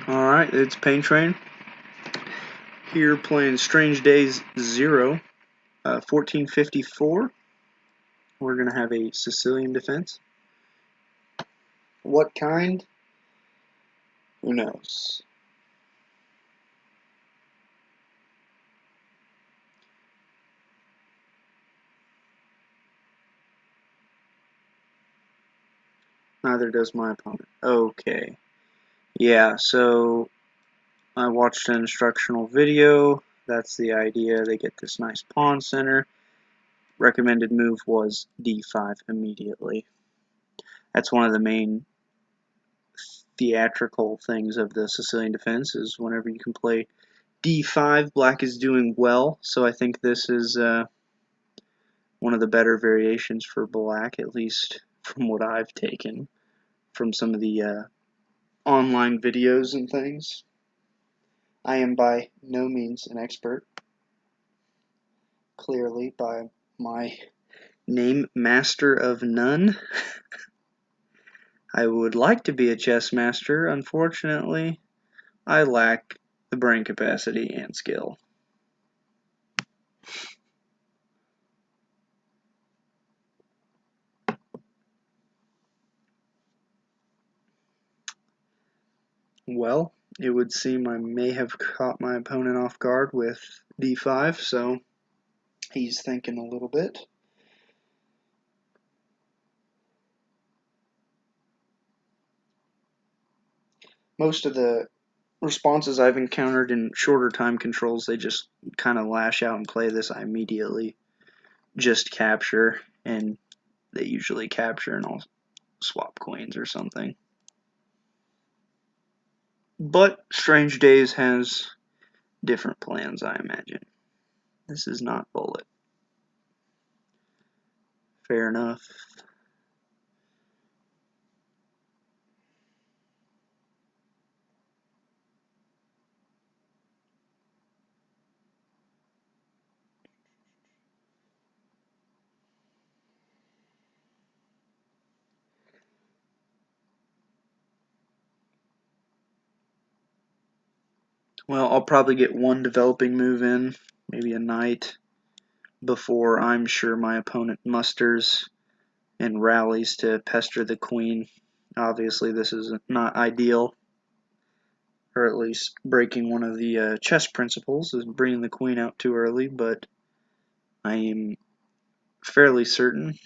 Alright, it's Pain Train here playing Strange Days 0, 1454. We're going to have a Sicilian defense. What kind? Who knows? Neither does my opponent. Okay. Yeah, so I watched an instructional video. That's the idea. They get this nice pawn center. Recommended move was d5 immediately. That's one of the main theatrical things of the Sicilian defense, is whenever you can play d5, black is doing well. So I think this is one of the better variations for black, at least from what I've taken from some of the online videos and things. I am by no means an expert, clearly by my name, Master of None. I would like to be a chess master. Unfortunately, I lack the brain capacity and skill. Well, it would seem I may have caught my opponent off guard with d5, so he's thinking a little bit. Most of the responses I've encountered in shorter time controls, they just kind of lash out and play this. I immediately just capture, and they usually capture and I'll swap queens or something. But Strange Days has different plans, I imagine. This is not bullet. Fair enough. Well, I'll probably get one developing move in, maybe a knight, before I'm sure my opponent musters and rallies to pester the queen. Obviously, this is not ideal, or at least breaking one of the chess principles is bringing the queen out too early, but I am fairly certain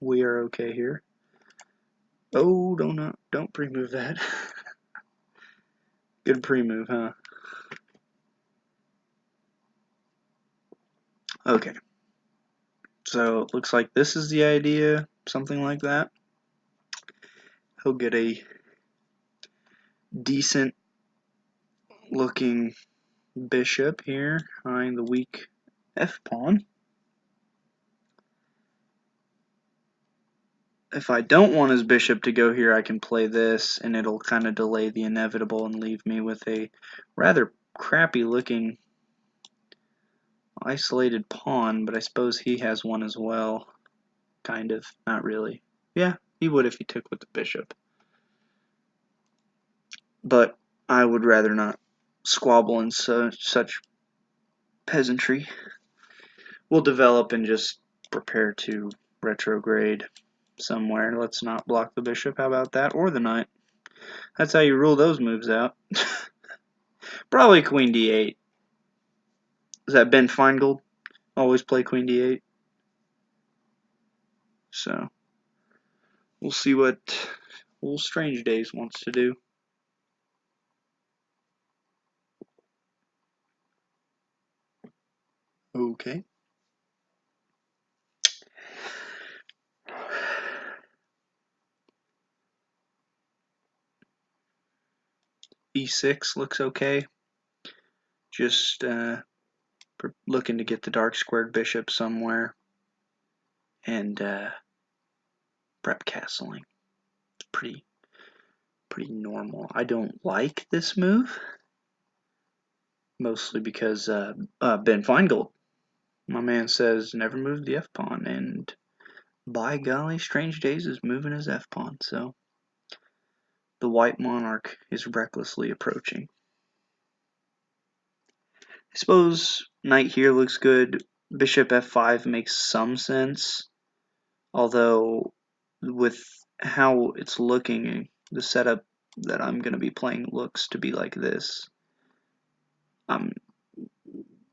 we are okay here. Oh, don't pre-move that. Good pre-move, huh? Okay. So it looks like this is the idea, something like that. He'll get a decent looking bishop here, eyeing the weak f-pawn. If I don't want his bishop to go here, I can play this, and it'll kind of delay the inevitable and leave me with a rather crappy looking isolated pawn, but I suppose he has one as well. Kind of. Not really. Yeah, he would if he took with the bishop. But I would rather not squabble in such peasantry. We'll develop and just prepare to retrograde somewhere. Let's not block the bishop. How about that? Or the knight. That's how you rule those moves out. Probably queen d8. Is that Ben Feingold? Always play queen d8. So we'll see what old Strange Days wants to do. Okay. e6 looks okay. Just looking to get the dark squared bishop somewhere and prep castling. It's pretty normal. I don't like this move, mostly because Ben Feingold, my man, says never move the f-pawn, and by golly, Strange Days is moving his f-pawn, so the white monarch is recklessly approaching. I suppose knight here looks good. Bishop f5 makes some sense, although with how it's looking, the setup that I'm going to be playing looks to be like this.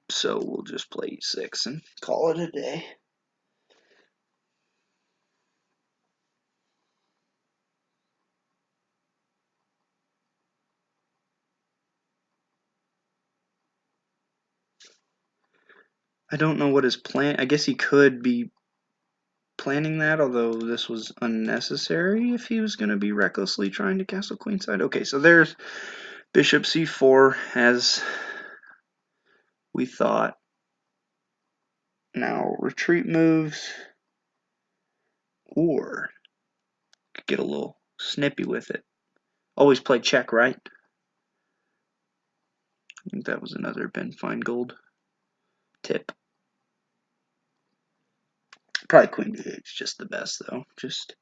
So we'll just play e6 and call it a day. I don't know what his plan. I guess he could be planning that, although this was unnecessary if he was going to be recklessly trying to castle queenside. Okay, so there's bishop c4 as we thought. Now retreat moves, or get a little snippy with it. Always play check, right? I think that was another Ben Feingold tip. Probably queen d8 is just the best, though. Just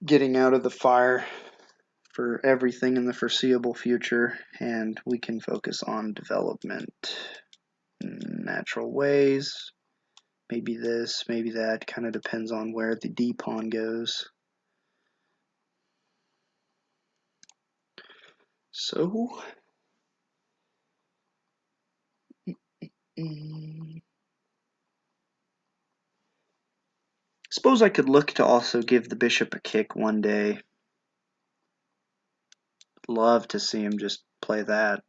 getting out of the fire for everything in the foreseeable future, and we can focus on development in natural ways. Maybe this, maybe that. Kind of depends on where the d pawn goes. So, suppose I could look to also give the bishop a kick one day. Love to see him just play that.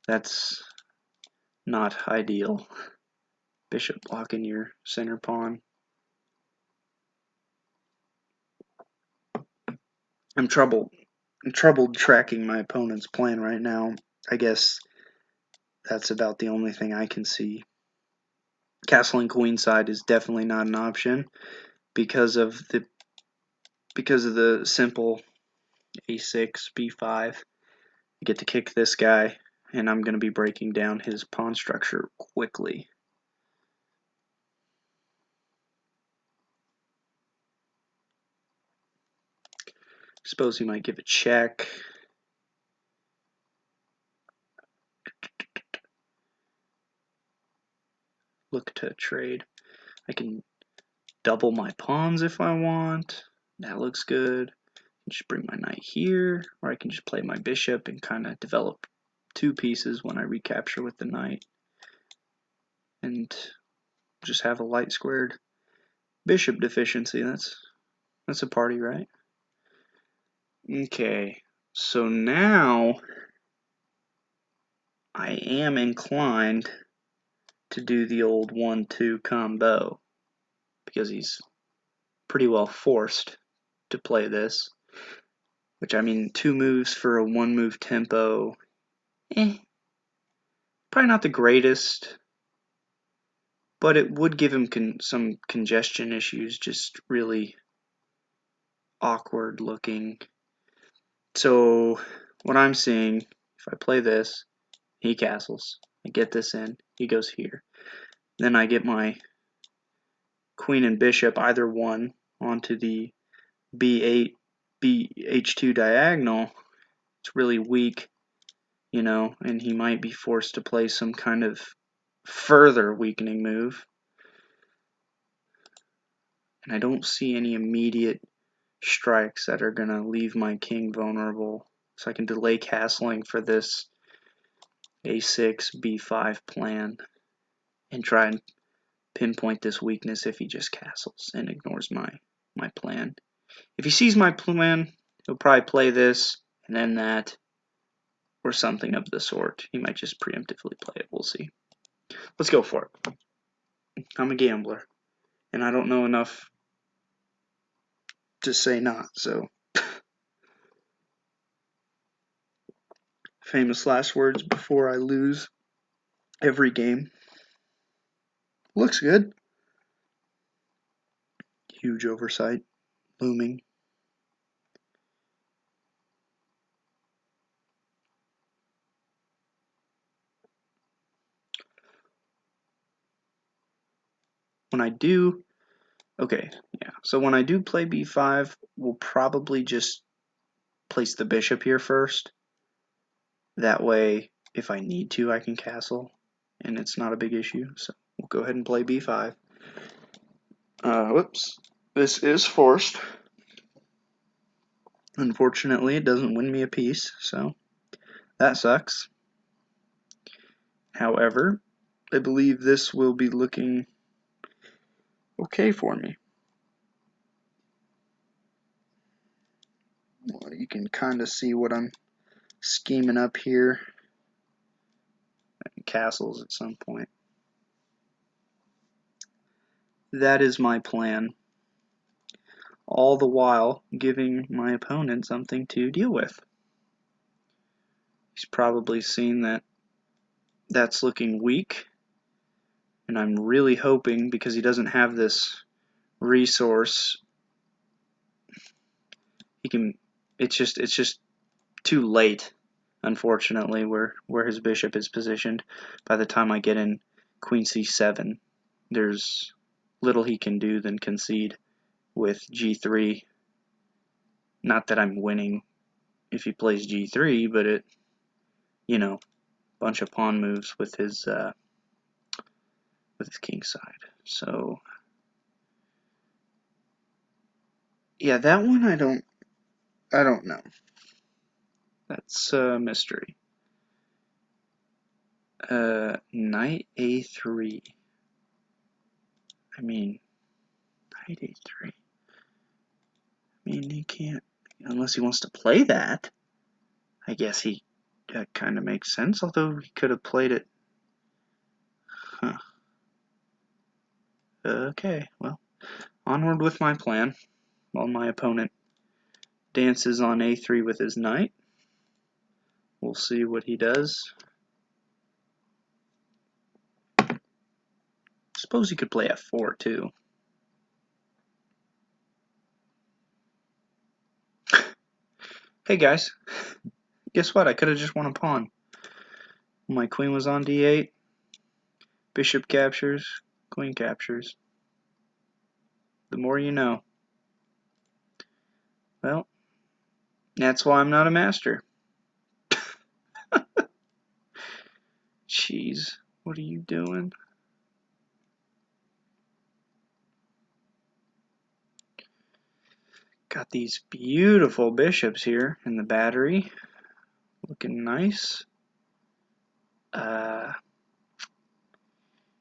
That's not ideal. Bishop blocking your center pawn. I'm troubled tracking my opponent's plan right now. I guess that's about the only thing I can see. Castling queenside is definitely not an option because of the simple a6, b5. I get to kick this guy, and I'm going to be breaking down his pawn structure quickly. Suppose he might give a check. Look to trade. I can double my pawns if I want. That looks good. Just bring my knight here, or I can just play my bishop and kind of develop two pieces when I recapture with the knight, and just have a light squared bishop deficiency. That's a party, right? Okay, so now I am inclined to do the old 1-2 combo because he's pretty well forced to play this, which I mean 2 moves for a 1 move tempo, probably not the greatest, but it would give him some congestion issues, just really awkward looking. So what I'm seeing, if I play this, he castles, I get this in, he goes here, then I get my queen and bishop, either one, onto the b8, bh2 diagonal. It's really weak, you know, and he might be forced to play some kind of further weakening move. And I don't see any immediate strikes that are going to leave my king vulnerable. So I can delay castling for this a6, b5 plan and try and pinpoint this weakness if he just castles and ignores my plan. If he sees my plan, he'll probably play this and then that or something of the sort. He might just preemptively play it. We'll see. Let's go for it. I'm a gambler, and I don't know enough to say not, so. Famous last words before I lose every game. Looks good. Huge oversight looming. When I do, okay, yeah. So when I do play b5, we'll probably just place the bishop here first. That way, if I need to, I can castle, and it's not a big issue. So we'll go ahead and play b5. Whoops. This is forced. Unfortunately, it doesn't win me a piece, so that sucks. However, I believe this will be looking okay for me. Well, you can kind of see what I'm scheming up here. Castles at some point. That is my plan. All the while giving my opponent something to deal with. He's probably seen that that's looking weak, and I'm really hoping, because he doesn't have this resource, he can. It's just too late, unfortunately, where his bishop is positioned. By the time I get in queen c7, there's little he can do than concede with g3. Not that I'm winning if he plays g3, but it, you know, bunch of pawn moves with his king side. So yeah, that one I don't know. That's a mystery. Knight a3. I mean, knight a3. I mean, he can't, unless he wants to play that. I guess that kind of makes sense, although he could have played it. Huh. Okay, well, onward with my plan, while my opponent dances on a3 with his knight. We'll see what he does. Suppose he could play f4 too. Hey guys, guess what? I could have just won a pawn. My queen was on d8. Bishop captures, queen captures. The more you know. Well, that's why I'm not a master. Jeez, what are you doing? Got these beautiful bishops here in the battery. Looking nice.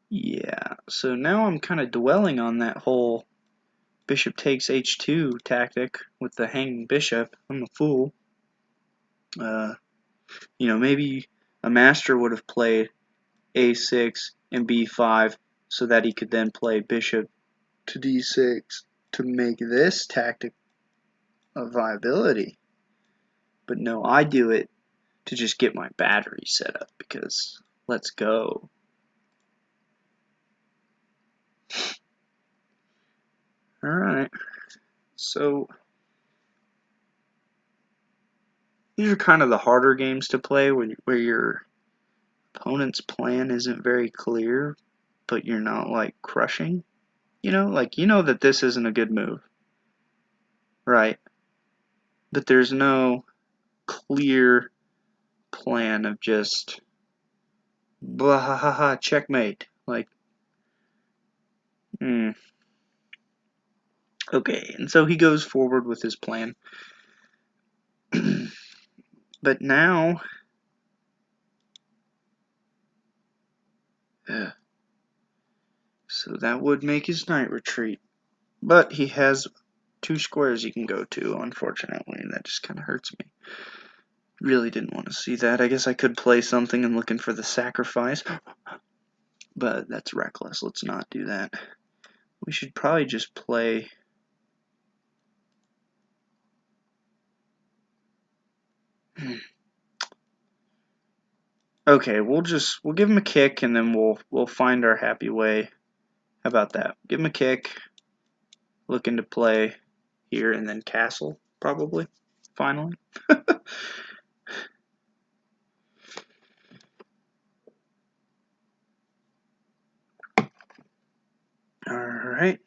Yeah, so now I'm kind of dwelling on that whole bishop takes h2 tactic with the hanging bishop. I'm a fool. Maybe a master would have played a6 and b5 so that he could then play bishop to d6 to make this tactic a viability. But no, I do it to just get my battery set up, because let's go. Alright, so these are kind of the harder games to play where your opponent's plan isn't very clear, but you're not like crushing. You know that this isn't a good move, right? But there's no clear plan of just blah ha ha ha checkmate. Like, okay, and so he goes forward with his plan. But now, so that would make his knight retreat. But he has 2 squares he can go to, unfortunately, and that just kind of hurts me. Really didn't want to see that. I guess I could play something and looking for the sacrifice, but that's reckless. Let's not do that. We should probably just play. Okay, we'll give him a kick, and then we'll find our happy way. How about that? Give him a kick. Looking to play here, and then castle, probably. Finally. Alright.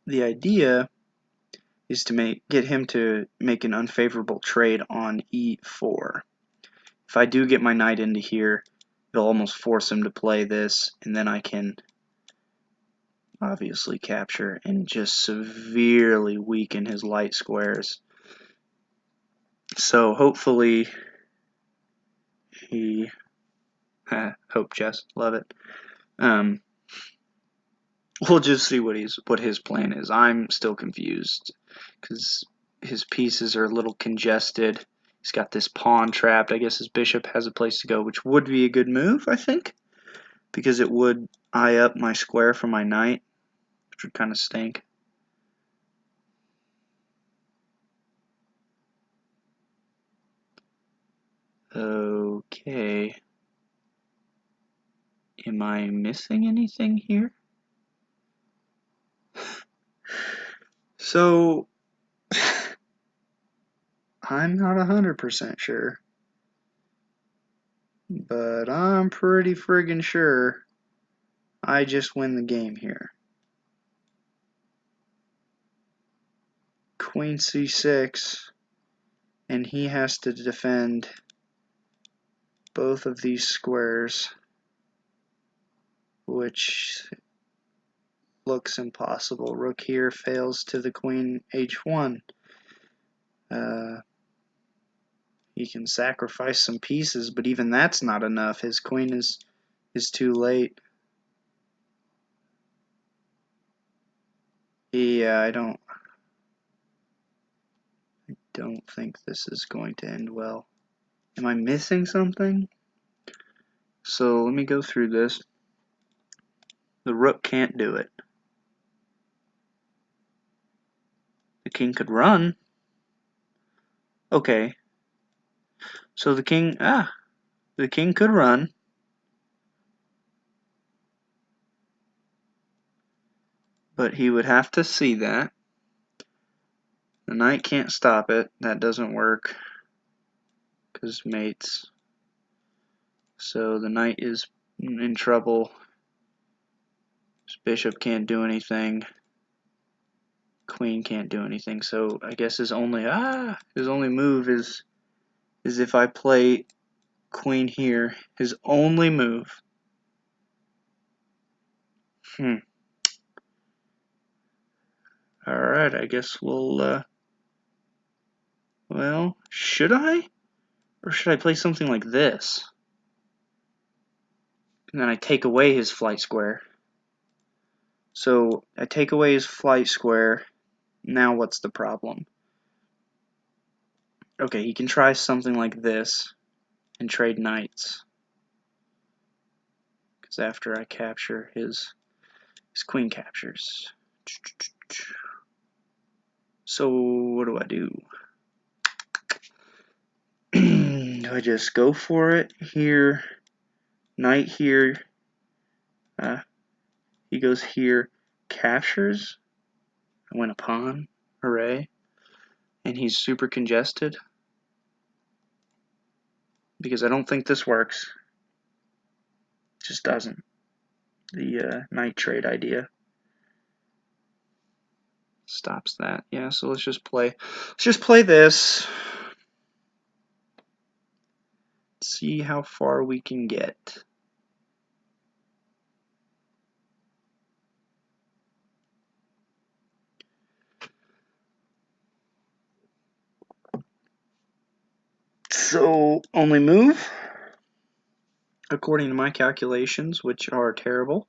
The idea is to get him to make an unfavorable trade on e4. If I do get my knight into here, it'll almost force him to play this, and then I can obviously capture and just severely weaken his light squares. So hopefully he hope chess, love it. We'll just see what his plan is. I'm still confused because his pieces are a little congested. He's got this pawn trapped. I guess his bishop has a place to go, which would be a good move, I think, because it would eye up my square for my knight, which would kind of stink. Okay. Am I missing anything here? So, I'm not 100% sure, but I'm pretty friggin' sure I just win the game here. Queen c6, and he has to defend both of these squares, which looks impossible. Rook here fails to the queen h1. He can sacrifice some pieces, but even that's not enough. His queen is too late. Yeah, I don't think this is going to end well. Am I missing something? So let me go through this. The rook can't do it. The king could run. Okay. So the king could run. But he would have to see that. The knight can't stop it. That doesn't work because mates. So the knight is in trouble. His bishop can't do anything. Queen can't do anything. So I guess his only move is if I play queen here. His only move. Alright, I guess we'll well, should I? Or should I play something like this? And then I take away his flight square. So I take away his flight square. Now what's the problem? Okay, he can try something like this and trade knights. Because after I capture his queen captures. So what do? Do I just go for it here? Knight here. He goes here, captures. I win a pawn. Hooray. And he's super congested. Because I don't think this works. It just doesn't. The knight trade idea stops that. Yeah, so let's just play this. See how far we can get. So, only move, according to my calculations, which are terrible,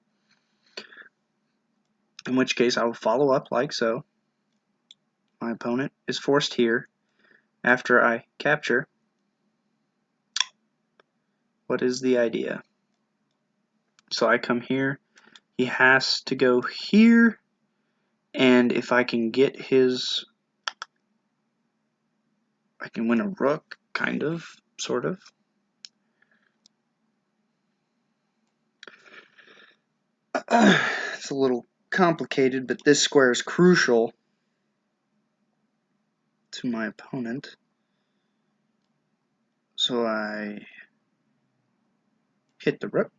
in which case I will follow up like so. My opponent is forced here after I capture. What is the idea? So I come here, he has to go here, and if I can get his, I can win a rook, kind of, sort of. It's a little complicated, but this square is crucial to my opponent. So I hit the rook.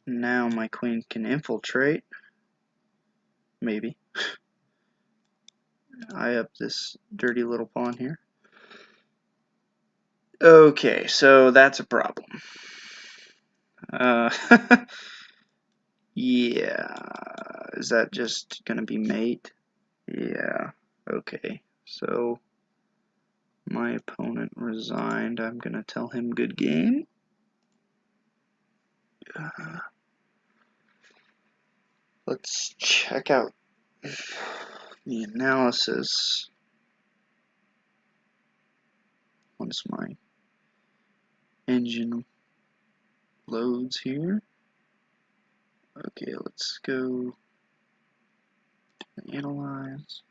Now my queen can infiltrate. Maybe. tie up this dirty little pawn here. Okay, so that's a problem. Yeah, is that just gonna be mate? Yeah, okay, so my opponent resigned. I'm gonna tell him good game. Let's check out the analysis. Once my engine loads here. Okay, let's go to analyze.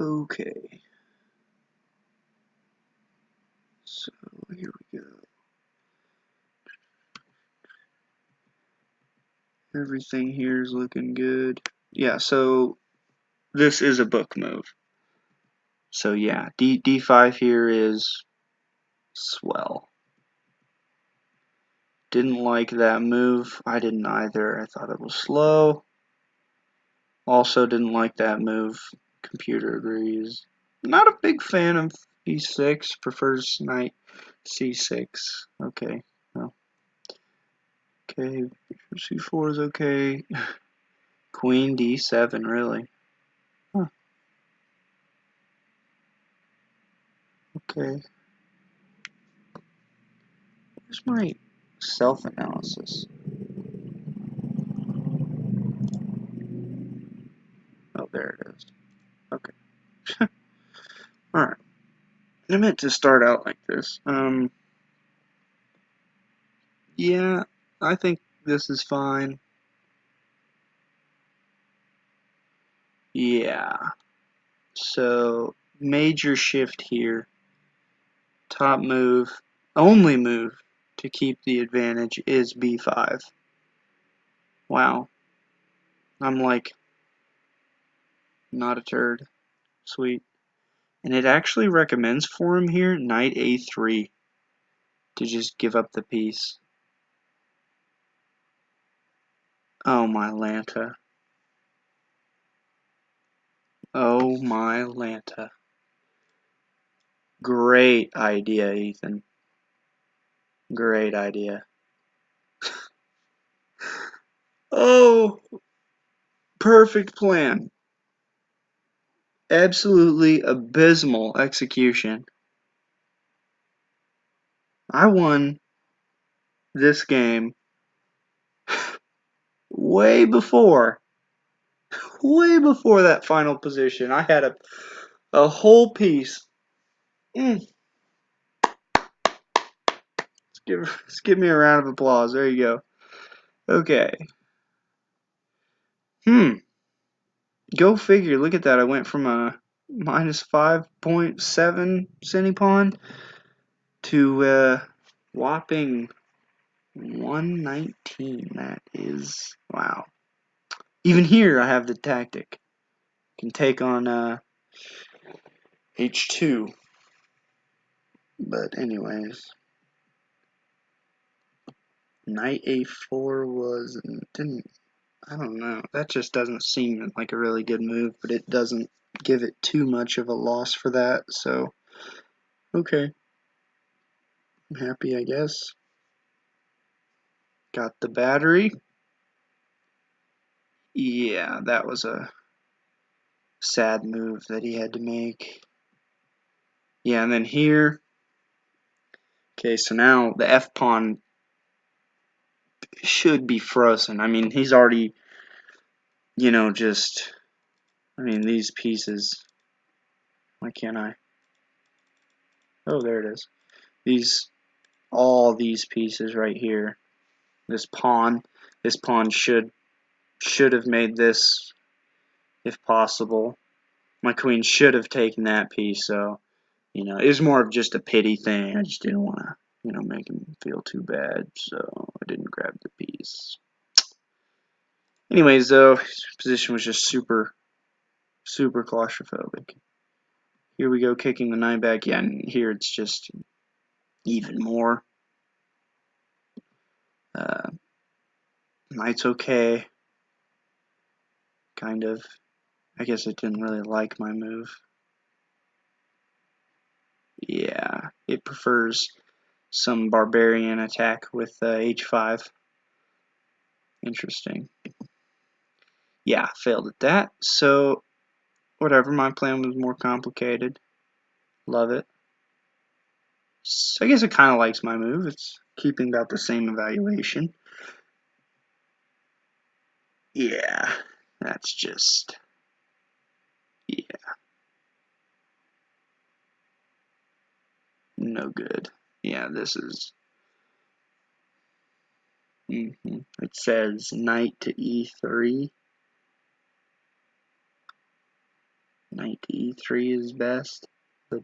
Okay, so here we go. Everything here is looking good. Yeah, so this is a book move. So yeah, D5 here is swell. Didn't like that move. I didn't either. I thought it was slow. Also didn't like that move. Computer agrees. Not a big fan of E6. Prefers knight C6. Okay. Well. Okay. C4 is okay. Queen D7, really. Huh. Okay. Where's my self-analysis? Oh, there it is. Okay. Alright. I meant to start out like this. Yeah, I think this is fine. Yeah. So, major shift here. Top move, only move to keep the advantage is B5. Wow. I'm like, not a turd. Sweet. And it actually recommends for him here, knight A3, to just give up the piece. Oh my Lanta. Oh my Lanta. Great idea, Ethan. Great idea. Oh, perfect plan. Absolutely abysmal execution. I won this game way before that final position. I had a whole piece. Let's give me a round of applause. There you go. Okay. Go figure. Look at that. I went from a minus 5.7 centipon to whopping 119. That is wow. Even here, I have the tactic. Can take on H2. But anyways, knight A4 didn't. I don't know. That just doesn't seem like a really good move, but it doesn't give it too much of a loss for that. So okay, I'm happy, I guess. Got the battery. Yeah, that was a sad move that he had to make. Yeah, and then here. Okay, so now the F pawn should be frozen. I mean, he's already, just. I mean, these pieces. Why can't I? Oh, there it is. All these pieces right here. This pawn should have made this if possible. My queen should have taken that piece, so it was more of just a pity thing. I just didn't want to make him feel too bad, so I didn't grab the piece. Anyways, though, his position was just super claustrophobic. Here we go, kicking the knight back. Yeah, and here it's just even more. Knight's okay. kind of. I guess it didn't really like my move. Yeah, it prefers some barbarian attack with h5. Interesting. Yeah, failed at that. So, whatever, my plan was more complicated. Love it. So I guess it kind of likes my move. It's keeping about the same evaluation. Yeah, that's just, yeah, no good. Yeah, this is, it says knight to e3. Knight to e3 is best, but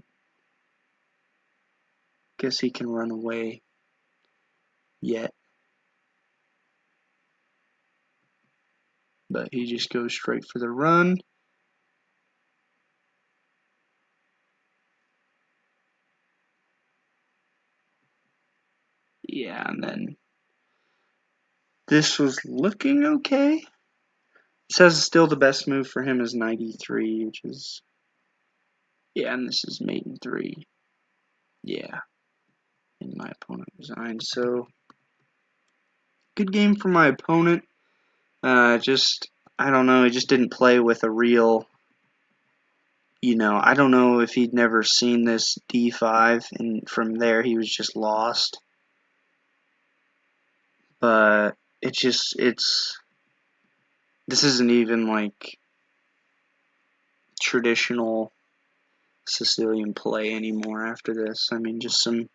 guess he can run away yet. But he just goes straight for the run. Yeah, and then this was looking okay. It says still the best move for him is knight e3, which is, yeah, and this is mate in 3. Yeah, and my opponent resigned. So, good game for my opponent. Just, I don't know, he just didn't play with a real, I don't know if he'd never seen this d5, and from there he was just lost. But this isn't even like traditional Sicilian play anymore after this. I mean, just some,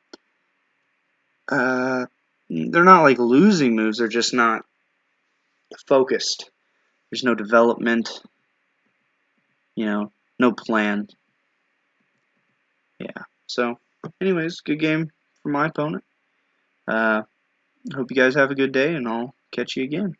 they're not like losing moves, they're just not focused. There's no development, no plan. Yeah. So, anyways, good game for my opponent. Hope you guys have a good day, and I'll catch you again.